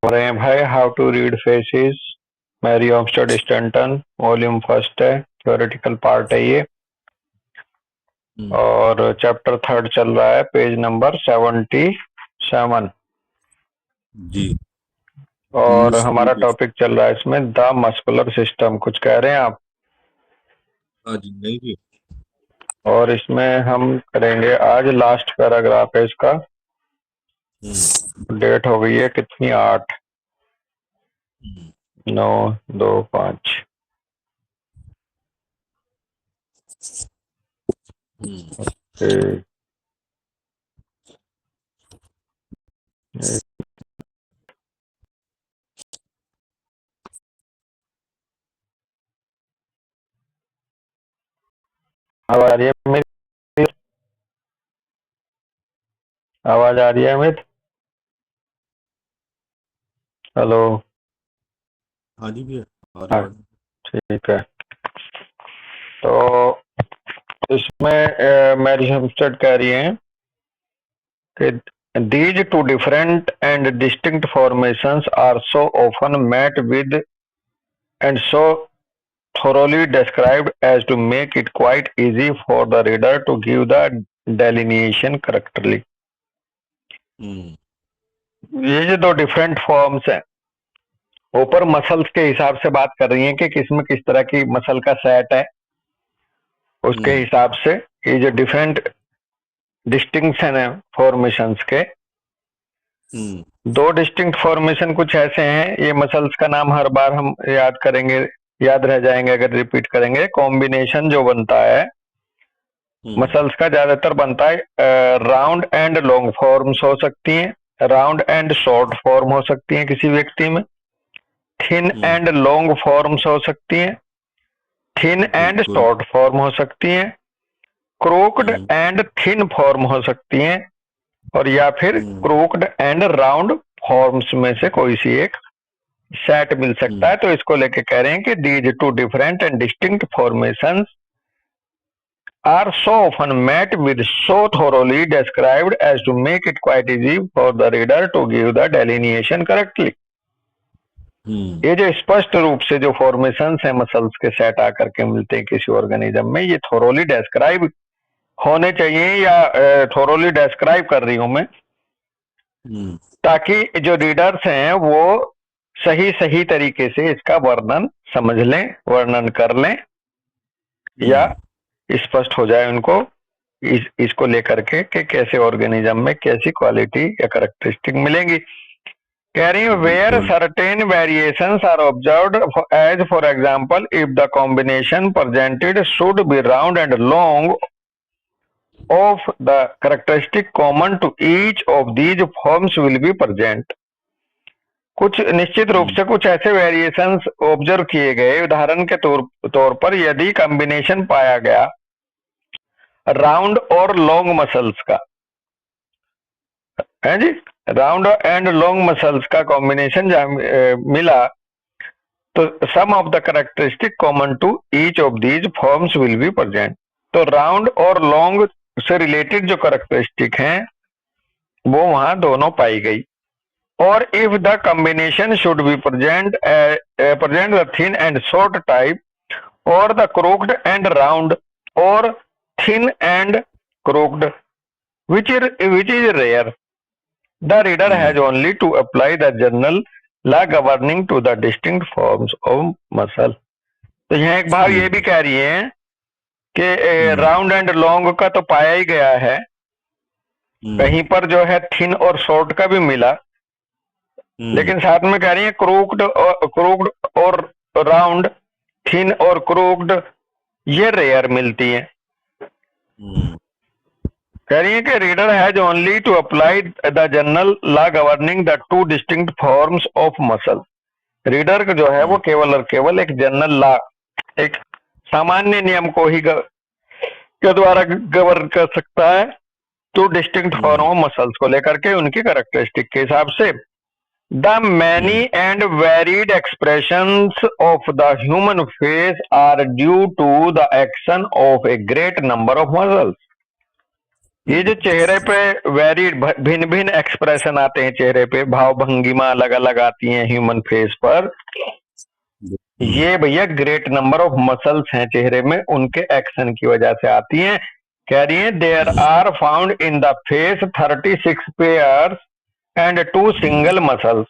रहे हैं भाई how to read faces Mary Olmsted Stanton volume first है, थ्योरेटिकल पार्ट है ये। और चैप्टर थर्ड चल रहा है, पेज नंबर 77 जी। और हमारा टॉपिक चल रहा है इसमें द मस्कुलर सिस्टम। कुछ कह रहे हैं आप? हाँ जी, नहीं जी। और इसमें हम करेंगे आज लास्ट पैराग्राफ है इसका। डेट हो गई है कितनी? 8/9/25। आवाज आ रही है मेरी? आवाज आ रही है अमित? हेलो। हाँ जी भैया, हाँ, ठीक है। तो इसमें मैरी हेम्स्टेड कह रही हैं कि these two different and distinct formations are so often met with and so thoroughly described as to make it quite easy for the reader to give the delineation correctly. ये जो दो डिफरेंट फॉर्म्स हैं, ऊपर muscles के हिसाब से बात कर रही हैं कि किसमें किस तरह की मसल का सेट है, उसके हिसाब से ये जो डिफरेंट डिस्टिंक्शन है फॉर्मेशंस के। दो डिस्टिंक्ट फॉर्मेशन कुछ ऐसे हैं, ये मसल्स का नाम हर बार हम याद करेंगे, याद रह जाएंगे अगर रिपीट करेंगे। कॉम्बिनेशन जो बनता है मसल्स का ज्यादातर बनता है राउंड एंड लॉन्ग फॉर्म्स हो सकती हैं, राउंड एंड शॉर्ट फॉर्म हो सकती हैं किसी व्यक्ति में, थिन एंड लॉन्ग फॉर्म्स हो सकती हैं, थिन एंड शॉर्ट फॉर्म हो सकती हैं, क्रोक्ड एंड थिन फॉर्म हो सकती हैं, और या फिर क्रोक्ड एंड राउंड फॉर्म्स में से कोई सी एक सेट मिल सकता है। तो इसको लेके कह रहे हैं कि these two different and distinct formations are so often met with so thoroughly described as to make it quite easy for the reader to give the delineation correctly. ये जो स्पष्ट रूप से जो फॉर्मेशंस है मसल्स के सेट आकर के मिलते हैं किसी ऑर्गेनिज्म में, ये थोरोली डेस्क्राइब होने चाहिए या थोरोली डेस्क्राइब कर रही हूं मैं, ताकि जो रीडर्स हैं वो सही सही तरीके से इसका वर्णन समझ लें, वर्णन कर लें, या स्पष्ट हो जाए उनको इसको लेकर के कि कैसे ऑर्गेनिज्म में कैसी क्वालिटी या कैरेक्टरिस्टिक मिलेंगी। कह रही है where certain variations are observed as for example if the combination presented should be round and long of the characteristic common to each of these forms will be present. कुछ निश्चित रूप से कुछ ऐसे वेरिएशंस ऑब्जर्व किए गए, उदाहरण के तौर पर यदि कॉम्बिनेशन पाया गया राउंड और लॉन्ग मसल्स का, है जी, राउंड एंड लॉन्ग मसल्स का कॉम्बिनेशन मिला, तो some of the characteristic common to each of these forms will be present. तो राउंड और लॉन्ग से रिलेटेड जो कैरेक्टरिस्टिक हैं वो वहां दोनों पाई गई। और if the combination should be present the thin and short type और द क्रोक्ड एंड राउंड और thin and crooked, which is rare, the reader has only to apply the general law governing to the distinct forms of muscle. तो यहाँ एक भाव ये भी कह रही है कि राउंड एंड लॉन्ग का तो पाया ही गया है, कहीं पर जो है थिन और शॉर्ट का भी मिला, लेकिन साथ में कह रही है क्रोक्ड और राउंड, थिन और क्रोक्ड ये रेयर मिलती है। कह रही है कि reader has only to apply the general law governing the two distinct forms of muscle. Reader का जो है वो केवल और केवल एक जनरल लॉ, एक सामान्य नियम को ही के द्वारा गवर्न कर सकता है two distinct form of muscles को लेकर के उनकी कैरेक्टरिस्टिक के हिसाब से। The many and varied expressions of the human face are due to the action of a great number of muscles. ये जो चेहरे पे वेरी भिन्न भिन्न एक्सप्रेशन आते हैं, चेहरे पे भाव भंगिमा अलग अलग आती हैं ह्यूमन फेस पर, ये भैया ग्रेट नंबर ऑफ मसल्स हैं चेहरे में, उनके एक्शन की वजह से आती हैं। कह रही है there are found in the face 36 pairs and 2 single muscles.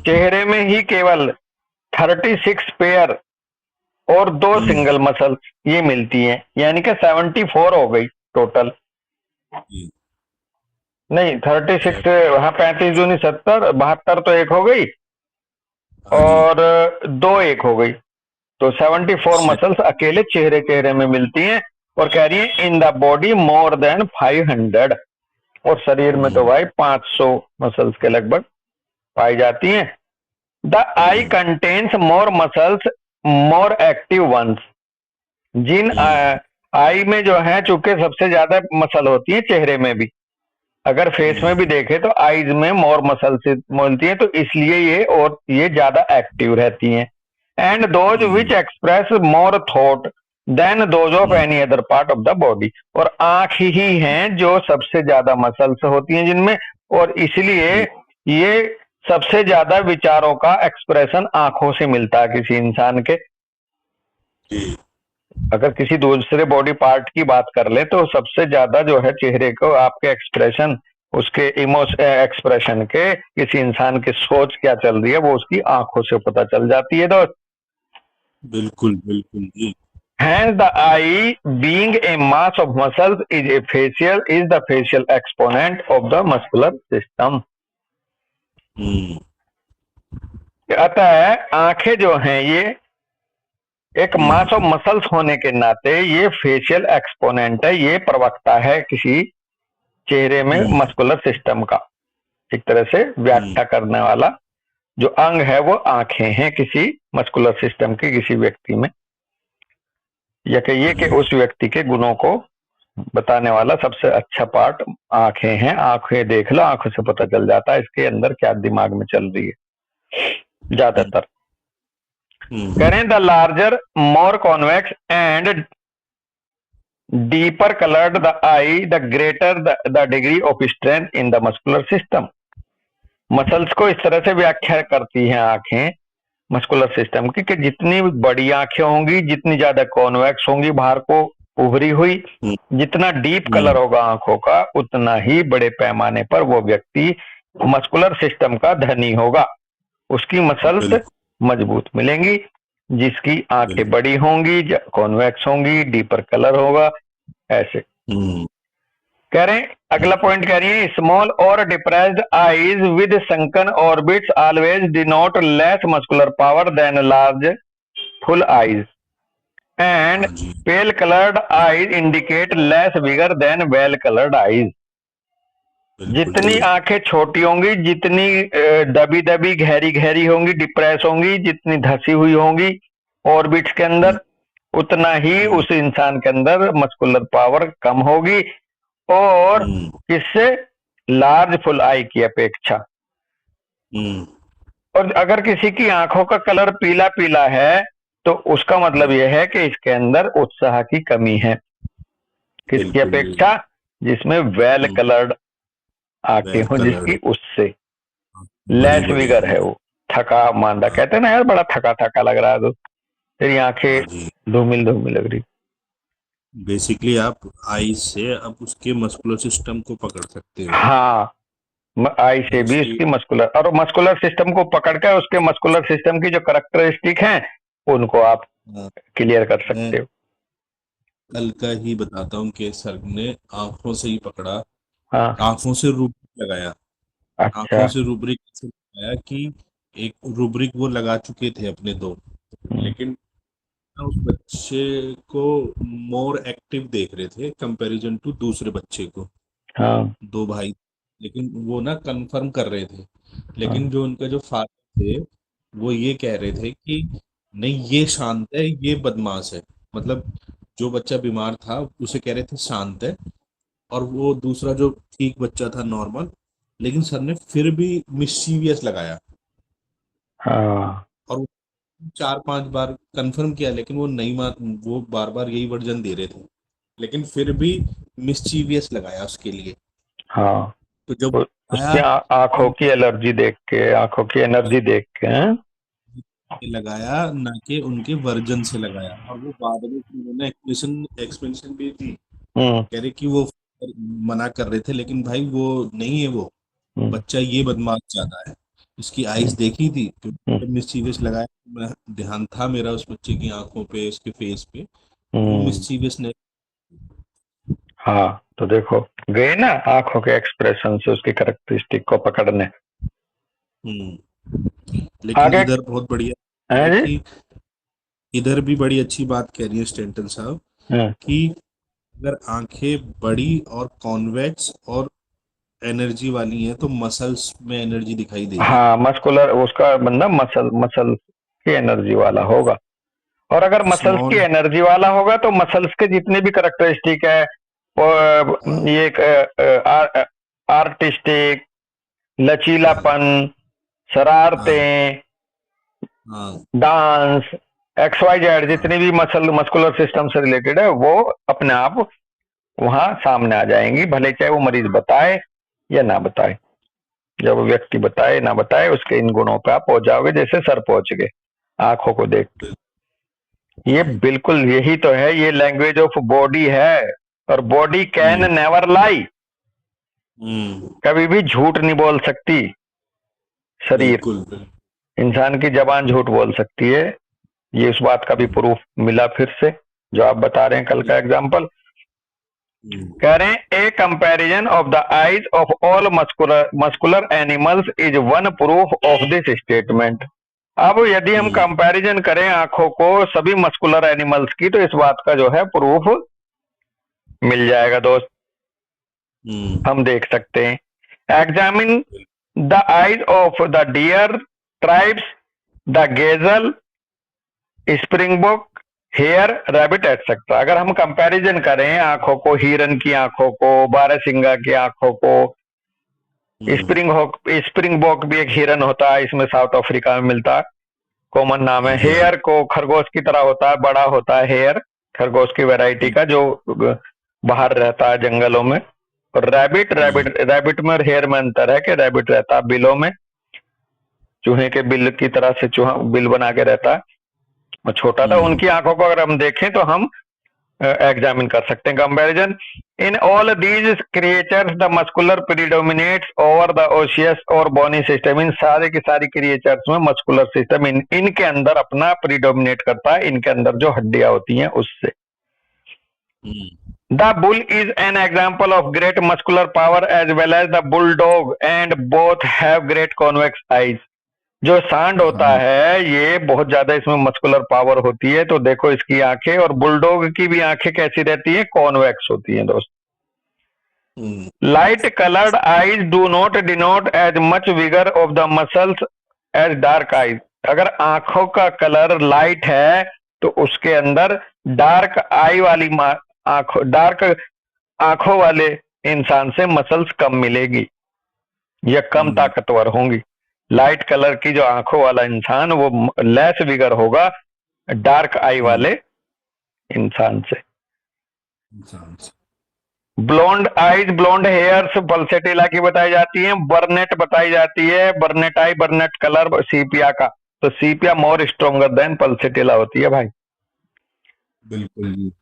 चेहरे में ही केवल 36 पेयर और 2 सिंगल मसल्स ये मिलती हैं, यानी कि 74 हो गई टोटल। नहीं 36, हाँ 35 दूनी 70, 72 तो एक हो गई और 2 एक हो गई, तो 74 मसल्स अकेले चेहरे में मिलती हैं। और कह रही है in the body more than 500, और शरीर में तो भाई 500 मसल्स के लगभग पाई जाती हैं। The eye contains more muscles more active ones. जिन आई में जो है चूंकि सबसे ज्यादा मसल होती है चेहरे में भी, अगर फेस में भी देखे तो आईज में मोर मसल्स मिलती है, तो इसलिए ये ज्यादा एक्टिव रहती हैं। And those which express more thought than those of any other part of the body. और आंख ही हैं जो सबसे ज्यादा मसल्स होती हैं जिनमें, और इसलिए ये सबसे ज्यादा विचारों का एक्सप्रेशन आंखों से मिलता है किसी इंसान के। अगर किसी दूसरे बॉडी पार्ट की बात कर ले तो सबसे ज्यादा जो है चेहरे को आपके एक्सप्रेशन, उसके एक्सप्रेशन के, किसी इंसान की सोच क्या चल रही है वो उसकी आंखों से पता चल जाती है दोस्त। बिल्कुल बिल्कुल जी। Hence the eye being a mass of muscles is the facial exponent of the muscular system। अतः आंखें जो हैं ये एक मास ऑफ मसल्स होने के नाते ये फेशियल एक्सपोनेंट है, ये प्रवक्ता है किसी चेहरे में मस्कुलर सिस्टम का। एक तरह से व्याख्या करने वाला जो अंग है वो आंखें हैं किसी मस्कुलर सिस्टम के किसी व्यक्ति में, या कहिए कि उस व्यक्ति के गुणों को बताने वाला सबसे अच्छा पार्ट आंखें हैं। आंखें देख लो, आंखों से पता चल जाता है इसके अंदर क्या दिमाग में चल रही है ज्यादातर। करें the larger more convex and deeper coloured the I the greater the degree of strength in the muscular system. Muscles को इस तरह से व्याख्या करती हैं आंखें मस्कुलर सिस्टम की कि जितनी बड़ी आंखें होंगी, जितनी ज्यादा कॉन्वेक्स होंगी, बाहर को उभरी हुई, जितना डीप कलर होगा आंखों का, उतना ही बड़े पैमाने पर वो व्यक्ति मस्कुलर सिस्टम का धनी होगा। उसकी मसल्स मजबूत मिलेंगी। जिसकी आंखें बड़ी होंगी, कॉन्वेक्स होंगी, डीपर कलर होगा, ऐसे कह रहे हैं। अगला पॉइंट कह रही है स्मॉल और depressed eyes with sunken orbits always denote less muscular power than large full eyes and pale coloured eyes indicate less vigour than well coloured eyes. जितनी आंखें छोटी होंगी, जितनी दबी दबी गहरी गहरी होंगी, डिप्रेस होंगी, जितनी धसी हुई होंगी ऑर्बिट्स के अंदर, उतना ही उस इंसान के अंदर मस्कुलर पावर कम होगी, और किससे, लार्ज फुल आई की अपेक्षा। और अगर किसी की आंखों का कलर पीला पीला है तो उसका मतलब यह है कि इसके अंदर उत्साह की कमी है। किसकी अपेक्षा, जिसमें वेल कलर्ड आंखें हो, जिसकी उससे लेस विगर है, वो थका मांदा, कहते हैं ना यार बड़ा थका थका लग रहा है तो तेरी आंखें धूमिल धूमिल लग रही। बेसिकली आप आई से आप उसके मस्कुलर सिस्टम को पकड़ सकते हो। हाँ, आई से भी इसकी मस्कुलर, और मस्कुलर सिस्टम को पकड़ कर उसके मस्कुलर सिस्टम की जो कैरेक्टरिस्टिक हैं उनको आप क्लियर कर सकते हो। कल का ही बताता हूँ कि सर ने आंखों से ही पकड़ा। हाँ, आंखों से रूब्रिक लगाया। अच्छा। आंखों से रूब्रिक लगाया कि एक रूब्रिक वो लगा चुके थे अपने दो, लेकिन उस बच्चे को मोर एक्टिव देख रहे थे कंपैरिजन टू दूसरे बच्चे को। हाँ, दो भाई, लेकिन वो ना कंफर्म कर रहे थे, लेकिन जो उनका जो फादर थे वो ये कह रहे थे कि नहीं ये शांत है, ये बदमाश है। मतलब जो बच्चा बीमार था उसे कह रहे थे शांत है, और वो दूसरा जो ठीक बच्चा था नॉर्मल, लेकिन सर ने फिर भी मिस्चीवियस लगाया। हाँ, और 4-5 बार कंफर्म किया, लेकिन वो नहीं मान, वो बार बार यही वर्जन दे रहे थे लेकिन फिर भी मिस्चीवियस लगाया उसके लिए। हाँ, तो जब उसकी आया आंखों की एलर्जी देख के, आंखों की एनर्जी देख के, हैं? लगाया ना कि उनके वर्जन से लगाया, और वो बाद में फिर उन्होंने एक्सप्लेनेशन एक्सप्लेनेशन भी दी। हम्म। कह रहे कि वो मना कर रहे थे, लेकिन भाई वो नहीं है, वो हम्म। बच्चा ये बदमाश ज्यादा है। इसकी आईज हम्म। देखी थी, क्योंकि हम्म। जब मिस्चीवियस लगाया मैं ध्यान था मेरा उस बच्चे की आंखों पे, उसके फेस पे, तो वो हम्म। मिस्चीवियस ने। हाँ, तो देखो, गए ना आंखों के एक्सप्रेशन से उसकी कैरेक्टरिस्टिक को पकड़ने। लेकिन आगे इधर बहुत बढ़िया है है जी। कि इधर भी बड़ी अच्छी बात कह रही है स्टेंटन साहब, हाँ। कि अगर आंखें बड़ी और कॉन्वेक्स और एनर्जी वाली हैं तो मसल्स में एनर्जी दिखाई देगी। हाँ, मस्कुलर उसका बंदा मसल मसल की एनर्जी वाला होगा। और अगर मसल्स की स्मॉल। एनर्जी वाला होगा तो मसल्स के जितने भी करेक्टरिस्टिक है, हाँ। ये आर्टिस्टिक, हाँ। लचीलापन, हाँ। शरारतें, हाँ। डांस, एक्स वाई जेड, हाँ। जितनी भी मस्कुलर सिस्टम से रिलेटेड है वो अपने आप वहां सामने आ जाएंगी, भले चाहे वो मरीज बताए या ना बताए। जब वो व्यक्ति बताए ना बताए, उसके इन गुणों पे आप पहुंच जाओगे, जैसे सर पहुंच गए आंखों को देख के। ये हाँ। बिल्कुल यही तो है, ये लैंग्वेज ऑफ बॉडी है। और body hmm. Can never lie, hmm. कभी भी झूठ नहीं बोल सकती। शरीर, बिल्कुल बिल्कुल। इंसान की जबान झूठ बोल सकती है। ये उस बात का भी हम्म। प्रूफ मिला फिर से, जो आप बता रहे हैं कल का एग्जाम्पल। हम्म। कह रहे हैं a comparison of the eyes of all muscular muscular animals is one proof of this statement. अब यदि हम हम्म। कंपैरिजन करें आंखों को सभी मस्कुलर एनिमल्स की, तो इस बात का जो है प्रूफ मिल जाएगा दोस्त। हम्म। हम देख सकते हैं, examine the eyes of the deer tribes, the gazelle, springbok, hare, rabbit etcetera. अगर हम कंपैरिजन करें आंखों को, हिरन की आंखों को, बारहसिंगा की आंखों को, हम्म। स्प्रिंग बॉक भी एक हिरन होता है, इसमें साउथ अफ्रीका में मिलता है, कॉमन नाम है। हाँ जी, हाँ हेयर को खरगोश की तरह होता है, बड़ा होता है हेयर, खरगोश की वैरायटी जी। का जो बाहर रहता है जंगलों में। और रैबिट हम्म। रैबिट रैबिट में और हेयर में अंतर है कि रैबिट रहता है बिलों में, चूहे के बिल की तरह से चूहा बिल बना के रहता है, और छोटा था। हम्म। उनकी आंखों को अगर हम देखें तो हम एग्जामिन कर सकते हैं। Comparison, in all these creatures the muscular predominates over the osseous और बोनी सिस्टम। इन सारे की सारी क्रिएचर्स में मस्कुलर सिस्टम इनके अंदर अपना प्रीडोमिनेट करता है, इनके अंदर जो हड्डियां होती हैं उससे। Hmm. The bull is an example of great muscular power as well as the bulldog, and both have great convex eyes. जो सांड होता हाँ। है ये बहुत ज्यादा इसमें मस्कुलर पावर होती है, तो देखो इसकी आंखें, और बुलडॉग की भी आंखें कैसी रहती है, कॉन्वेक्स होती हैं दोस्त। Hmm. Light coloured eyes do not denote as much vigour of the muscles as dark eyes. अगर आंखों का कलर लाइट है तो उसके अंदर डार्क आई वाली आंखों, डार्क आंखों वाले इंसान से मसल्स कम मिलेगी या कम हम्म। ताकतवर होंगी। लाइट कलर की जो आंखों वाला इंसान वो लेस विगर होगा डार्क आई हम्म। वाले इंसान से। इंसान से। Blonde eyes, blonde hairs pulsatilla की बताई जाती है, बर्नेट बताई जाती है, बर्नेट आई, बर्नेट कलर सीपिया का। तो sepia more stronger than pulsatilla होती है भाई। बिल्कुल जी।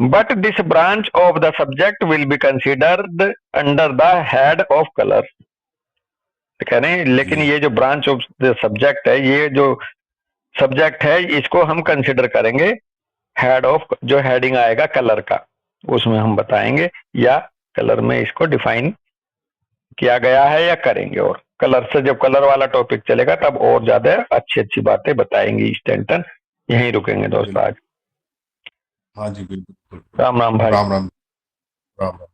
But this branch of the subject will be considered under the head of colour. कह रहे हैं लेकिन जी। ये जो ब्रांच ऑफ द सब्जेक्ट है, ये जो सब्जेक्ट है, इसको हम कंसिडर करेंगे हेड ऑफ, जो हेडिंग आएगा कलर का उसमें हम बताएंगे, या कलर में इसको डिफाइन किया गया है या करेंगे। और कलर से जब कलर वाला टॉपिक चलेगा तब और ज्यादा अच्छी अच्छी बातें बताएंगी स्टेंटन। यहीं रुकेंगे दोस्त बिल्कुल। आज। हाँ जी, बिल्कुल बिल्कुल। राम राम भाई। राम राम। राम राम।